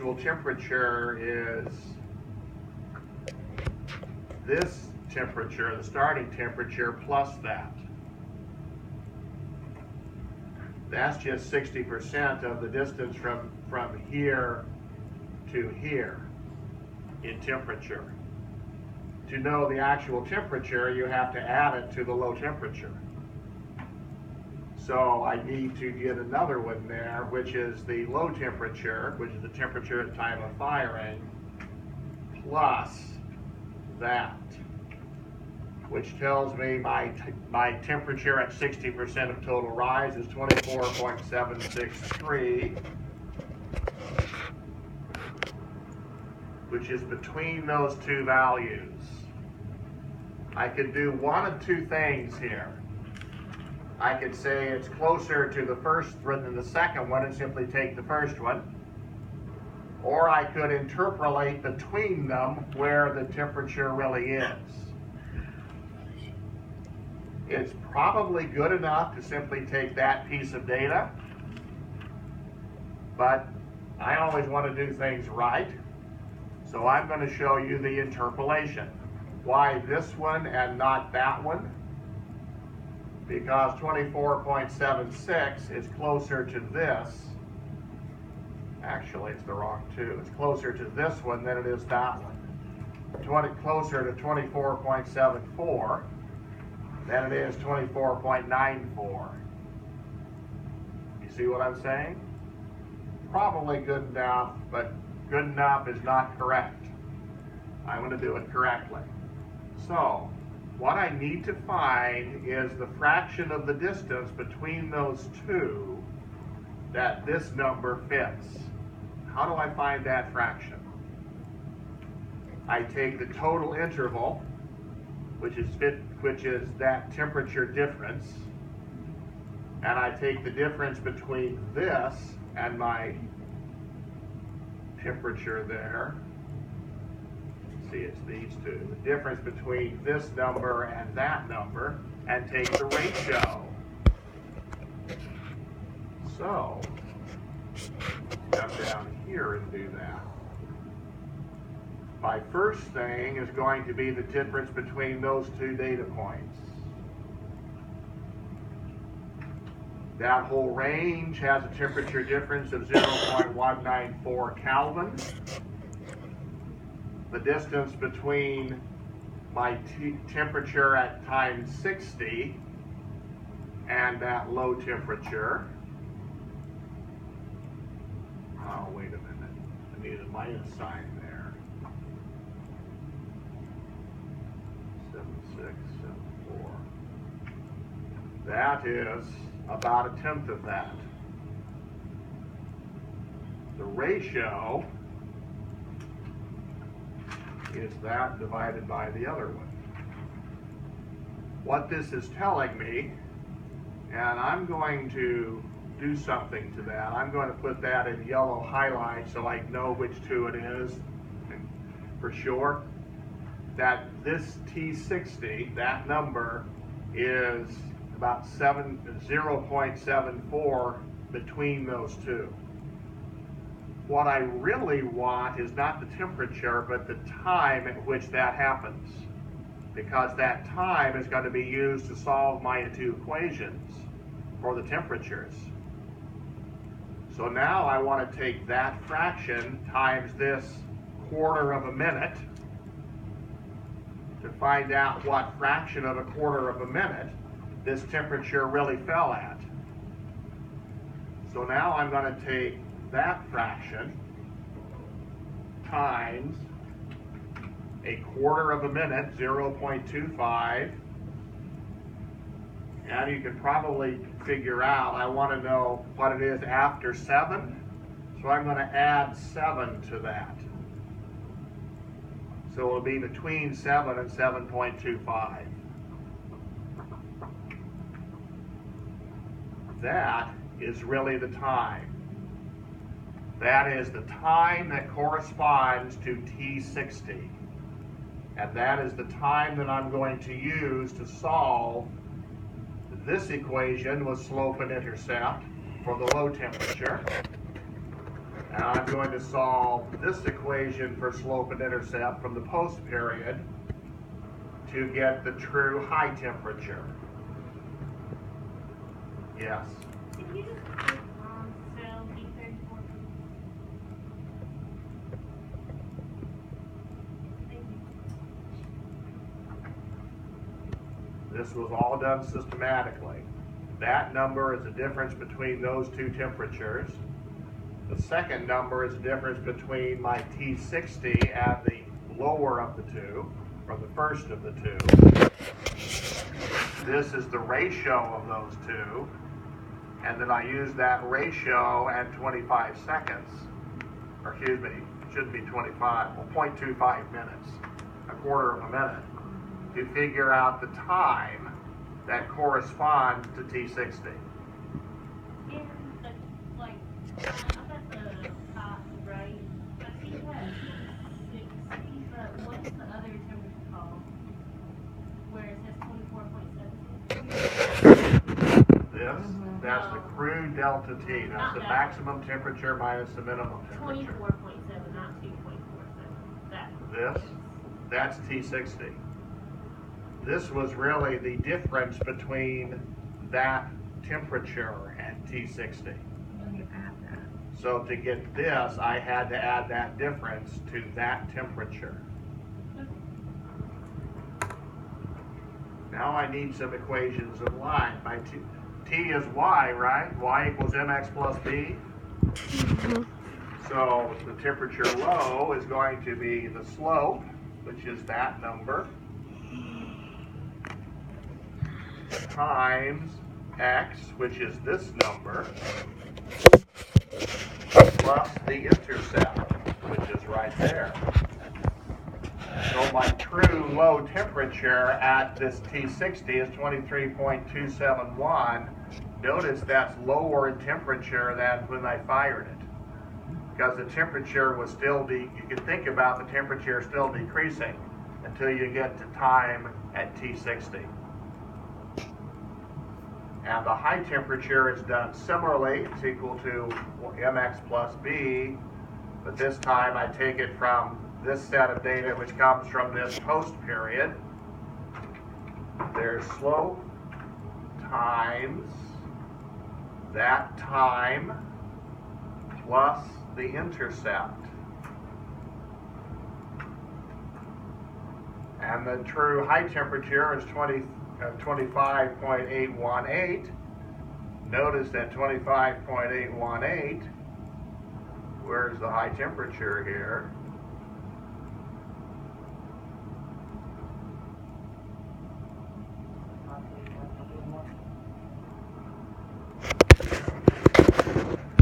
actual temperature is this temperature, the starting temperature, plus that. That's just 60% of the distance from here to here in temperature. To know the actual temperature, you have to add it to the low temperature. So I need to get another one there, which is the low temperature, which is the temperature at time of firing, plus that, which tells me my temperature at 60% of total rise is 24.763, which is between those two values. I could do one of two things here. I could say it's closer to the first than the second one and simply take the first one. Or I could interpolate between them where the temperature really is. It's probably good enough to simply take that piece of data, but I always want to do things right. So I'm going to show you the interpolation. Why this one and not that one? Because 24.76 is closer to this. Actually, it's the wrong two. It's closer to this one than it is that one. Closer to 24.74 than it is 24.94. You see what I'm saying? Probably good enough, but good enough is not correct. I'm going to do it correctly. So, what I need to find is the fraction of the distance between those two that this number fits. How do I find that fraction? I take the total interval, which is that temperature difference, and I take the difference between this and my temperature there. See, it's these two. The difference between this number and that number, and take the ratio. So, come down here and do that. My first thing is going to be the difference between those two data points. That whole range has a temperature difference of 0.194 Kelvin. The distance between my temperature at time 60 and that low temperature. Oh, wait a minute. I need a minus sign there. 7674. That is about 1/10 of that. The ratio is that divided by the other one. What this is telling me, and I'm going to do something to that. I'm going to put that in yellow highlight so I know which two it is for sure. That this T60, that number, is about 0.74 between those two. What I really want is not the temperature, but the time at which that happens, because that time is going to be used to solve my two equations for the temperatures. So now I want to take that fraction times this 1/4 of a minute to find out what fraction of a 1/4 of a minute this temperature really fell at. So now I'm going to take that fraction times a 1/4 of a minute, 0.25, and you can probably figure out, I want to know what it is after 7, so I'm going to add 7 to that. So it'll be between 7 and 7.25. That is really the time. That is the time that corresponds to T60. And that is the time that I'm going to use to solve this equation with slope and intercept for the low temperature. And I'm going to solve this equation for slope and intercept from the post period to get the true high temperature. Yes. If you just click on cell B34, thank you. This was all done systematically. That number is the difference between those two temperatures. The second number is the difference between my T60 and the lower of the two, or the first of the two. This is the ratio of those two. And then I use that ratio at 25 seconds, or excuse me, it shouldn't be 25, well, 0.25 minutes, a quarter of a minute, to figure out the time that corresponds to T60. In the, like, up at the top right, I see you have T60, but what's the other temperature called? Where it says 24.7? This, that's the crude delta T. That's the maximum temperature minus the minimum temperature. 24.7, not 2.47. This, that's T60. This was really the difference between that temperature and T60. So to get this, I had to add that difference to that temperature. Now I need some equations of line. My T is y, right? Y equals mx plus b. So the temperature low is going to be the slope, which is that number, times x, which is this number, plus the intercept, which is right there. So my true low temperature at this T60 is 23.271. Notice that's lower in temperature than when I fired it, because the temperature was still, you can think about the temperature still decreasing until you get to time at T60. And the high temperature is done similarly. It's equal to mx plus b, but this time I take it from this set of data, which comes from this post period. There's slope times that time plus the intercept. And the true high temperature is 25.818. Notice that 25.818, where's the high temperature here?